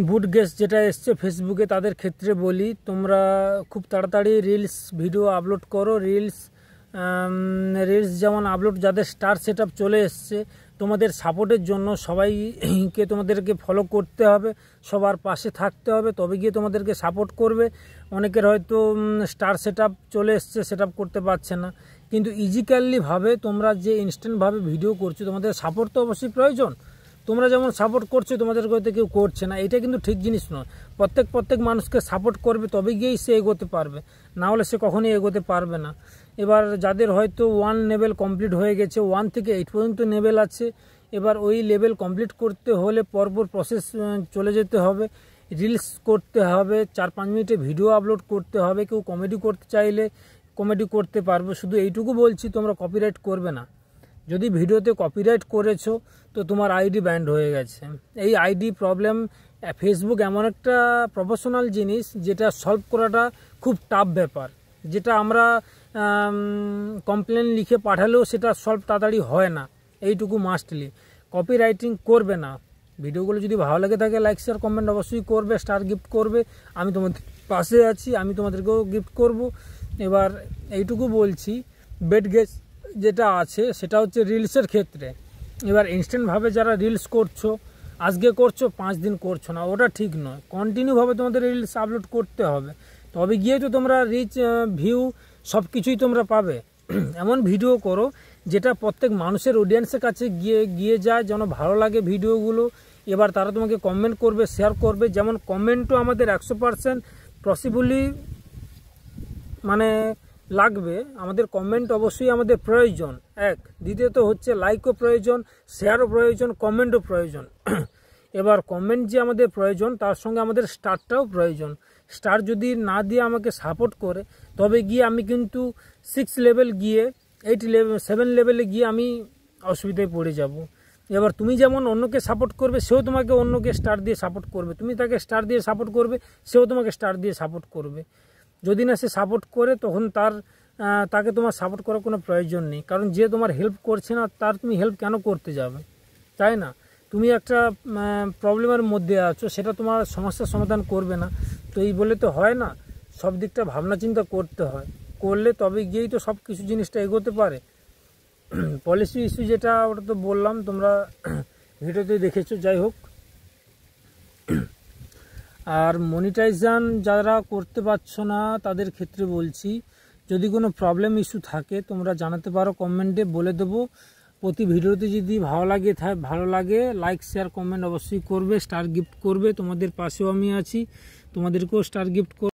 বুট guess যেটা এসছে ফেসবুকে তাদের ক্ষেত্রে বলি, তোমরা খুব তাড়াতাড়ি রিলস ভিডিও আপলোড করো। রিলস যেমন আপলোড, যাদের স্টার সেট আপ চলে এসছে, তোমাদের সাপোর্টের জন্য সবাইকে তোমাদেরকে ফলো করতে হবে, সবার পাশে থাকতে হবে, তবে গিয়ে তোমাদেরকে সাপোর্ট করবে। অনেকের হয়তো স্টার সেট আপ চলে এসছে, সেট আপ করতে পারছে না, কিন্তু ইজিক্যালিভাবে তোমরা যে ইনস্ট্যান্টভাবে ভিডিও করছো, তোমাদের সাপোর্ট তো অবশ্যই প্রয়োজন। তোমরা যেমন সাপোর্ট করছো, তোমাদেরকে হয়তো কেউ করছে না, এটা কিন্তু ঠিক জিনিস নয়। প্রত্যেক মানুষকে সাপোর্ট করবে, তবে গিয়েই সে এগোতে পারবে, না হলে সে কখনোই এগোতে পারবে না। এবার যাদের হয়তো 1 লেভেল কমপ্লিট হয়ে গেছে, 1 থেকে 8 পর্যন্ত লেভেল আছে, এবার ওই লেভেল কমপ্লিট করতে হলে পরপর প্রসেস চলে যেতে হবে। রিলস করতে হবে, 4-5 মিনিটে ভিডিও আপলোড করতে হবে। কেউ কমেডি করতে চাইলে কমেডি করতে পারবে। শুধু এইটুকু বলছি, তোমরা কপিরাইট করবে না। যদি ভিডিওতে কপিরাইট করেছো তো তোমার আইডি ব্যান্ড হয়ে গেছে। এই আইডি প্রবলেম, ফেসবুক এমন একটা প্রফেশনাল জিনিস যেটা সলভ করাটা খুব টাফ ব্যাপার, যেটা আমরা কমপ্লেন লিখে পাঠালেও সেটা সলভ তাড়াতাড়ি হয় না। এইটুকু মাস্টলি কপিরাইটিং করবে না। ভিডিওগুলো যদি ভালো লাগে থাকে, লাইক শেয়ার কমেন্ট অবশ্যই করবে, স্টার গিফট করবে। আমি তোমাদের পাশে আছি, আমি তোমাদেরকেও গিফট করব। এবার এইটুকু বলছি, বেড গেস যেটা আছে সেটা হচ্ছে রিলসের ক্ষেত্রে। এবার ইনস্ট্যান্টভাবে যারা রিলস করছো, আজকে করছো 5 দিন করছো না, ওটা ঠিক নয়। কন্টিনিউভাবে তোমাদের রিলস আপলোড করতে হবে, তবে গিয়ে তো তোমরা রিচ, ভিউ সব কিছুই তোমরা পাবে। এমন ভিডিও করো যেটা প্রত্যেক মানুষের অডিয়েন্সের কাছে গিয়ে যায়, যেন ভালো লাগে ভিডিওগুলো। এবার তারা তোমাকে কমেন্ট করবে, শেয়ার করবে। যেমন কমেন্টও আমাদের 100% পসিবলি মানে লাগবে। আমাদের কমেন্ট অবশ্যই আমাদের প্রয়োজন, এক। দ্বিতীয়ত হচ্ছে লাইকও প্রয়োজন, শেয়ারও প্রয়োজন, কমেন্টও প্রয়োজন। এবার কমেন্ট যে আমাদের প্রয়োজন, তার সঙ্গে আমাদের স্টারটাও প্রয়োজন। স্টার যদি না দিয়ে আমাকে সাপোর্ট করে, তবে গিয়ে আমি কিন্তু 6 লেভেল গিয়ে 8 লেভেল 7 লেভেলে গিয়ে আমি অসুবিধায় পড়ে যাব। এবার তুমি যেমন অন্যকে সাপোর্ট করবে, সেও তোমাকে অন্যকে স্টার দিয়ে সাপোর্ট করবে। তুমি তাকে স্টার দিয়ে সাপোর্ট করবে, সেও তোমাকে স্টার দিয়ে সাপোর্ট করবে। যদি না সে সাপোর্ট করে, তখন তাকে তোমার সাপোর্ট করার কোনো প্রয়োজন নেই। কারণ যে তোমার হেল্প করছে না, তার তুমি হেল্প কেন করতে যাবে, তাই না? তুমি একটা প্রবলেমের মধ্যে আছো, সেটা তোমার সমস্যার সমাধান করবে না। তো এই বলে তো হয় না, সব দিকটা ভাবনা চিন্তা করতে হয়। করলে তবে গিয়েই তো সব কিছু জিনিসটা এগোতে পারে। পলিসি ইস্যু যেটা, ওটা তো বললাম, তোমরা ভিডিওতে দেখেছো। যাই হোক, আর মনিটাইজেশন যারা করতে পারছো না, তাদের ক্ষেত্রে বলছি, যদি কোনো প্রবলেম ইস্যু থাকে তোমরা জানাতে পারো, কমেন্টে বলে দেবো। প্রতি ভিডিওতে যদি ভালো লাগে লাইক শেয়ার কমেন্ট অবশ্যই করবে, স্টার গিফট করবে। তোমাদের পাশেও আমি আছি, তোমাদেরকেও স্টার গিফট